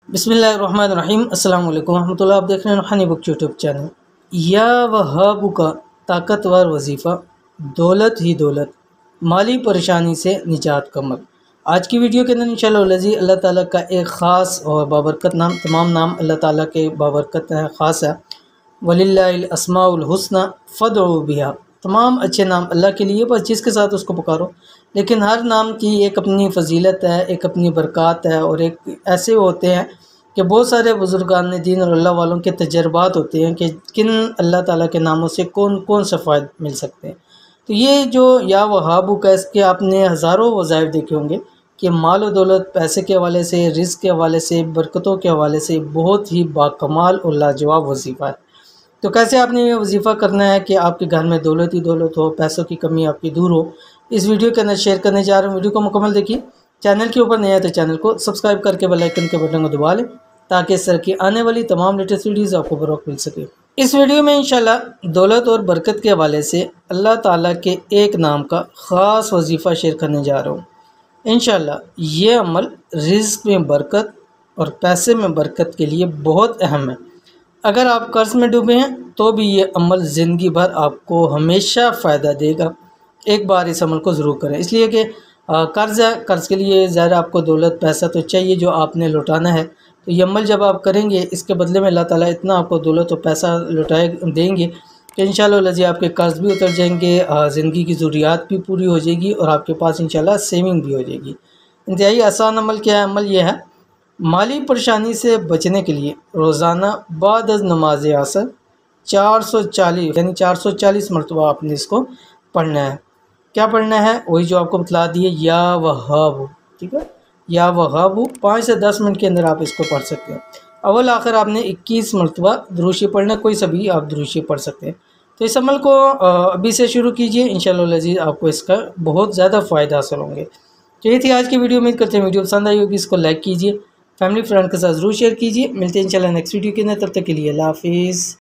बिस्मिल्लाहिर्रहमानिर्रहीम अस्सलाम वालेकुम रहमतुल्लाह। आप देख रहे हैं रूहानी बुक यूट्यूब चैनल। या वहाबु का ताकतवर वजीफ़ा, दौलत ही दौलत, माली परेशानी से निजात का मल। आज की वीडियो के अंदर इंशाअल्लाह अल्लाह ताला का एक ख़ास और बाबरकत नाम, तमाम नाम अल्लाह ताला के बाबरकत है, ख़ास है। वलिल्लाहिल अस्माउल हुस्ना फदउ बिहा, तमाम अच्छे नाम अल्लाह के लिए, बस जिसके साथ उसको पुकारो। लेकिन हर नाम की एक अपनी फ़जीलत है, एक अपनी बरक़ात है, और एक ऐसे होते हैं कि बहुत सारे बुज़ुर्गान दीन और अल्लाह वालों के तजर्बात होते हैं कि किन अल्लाह ताला के नामों से कौन कौन से फ़ायदे मिल सकते हैं। तो ये जो या वहाबु का, इसके आपने हज़ारों वज़ाइफ देखे होंगे कि माल और दौलत, पैसे के हवाले से, रिज़्क़ के हवाले से, बरकतों के हवाले से बहुत ही बाकमाल और लाजवाब वजीफ़ा है। तो कैसे आपने ये वजीफ़ा करना है कि आपके घर में दौलत ही दौलत हो, पैसों की कमी आपकी दूर हो, इस वीडियो के अंदर शेयर करने जा रहे हैं। वीडियो को मुकम्मल देखिए। चैनल के ऊपर नया है तो चैनल को सब्सक्राइब करके बेल आइकन के बटन को दबा लें, ताकि इस तरह की आने वाली तमाम लेटेस्ट वीडियोज़ आपको बरवक्त मिल सके। इस वीडियो में इंशाल्लाह दौलत और बरकत के हवाले से अल्लाह ताला के एक नाम का ख़ास वजीफ़ा शेयर करने जा रहा हूँ। इंशाल्लाह ये अमल रिज़्क़ में बरकत और पैसे में बरकत के लिए बहुत अहम है। अगर आप कर्ज़ में डूबे हैं तो भी ये अमल ज़िंदगी भर आपको हमेशा फ़ायदा देगा। एक बार इस अमल को ज़रूर करें, इसलिए कि कर्ज़ है, कर्ज़ के लिए ज़ाहिर आपको दौलत पैसा तो चाहिए जो आपने लौटाना है। तो ये अमल जब आप करेंगे, इसके बदले में अल्लाह ताला इतना आपको दौलत और पैसा लौटाए देंगे कि इंशाअल्लाह आपके कर्ज़ भी उतर जाएंगे, ज़िंदगी की ज़रूरियात भी पूरी हो जाएगी, और आपके पास इंशाअल्लाह सेविंग भी हो जाएगी। इंतहाई आसान अमल क्या है? अमल ये है, माली परेशानी से बचने के लिए रोज़ाना बाद नमाज असर 440 यानी 440 मरतबा आपने इसको पढ़ना है। क्या पढ़ना है? वही जो आपको बतला दिए, या वहाब, ठीक है। या वहाब 5 से 10 मिनट के अंदर आप इसको पढ़ सकते हैं। अव्वल आखिर आपने 21 मरतबा दुरूशी पढ़ना, कोई सभी आप दुरूशी पढ़ सकते हैं। तो इस अमल को अभी से शुरू कीजिए, इंशाअल्लाह आपको इसका बहुत ज़्यादा फ़ायदा हासिल होंगे। तो ये थी आज की वीडियो। उम्मीद करते हैं वीडियो पसंद आई होगी। इसको लाइक कीजिए, फैमिली फ्रेंड के साथ ज़रूर शेयर कीजिए। मिलते हैं इंशाल्लाह नेक्स्ट वीडियो के अंदर, तब तक के लिए अल्लाह हाफिज़।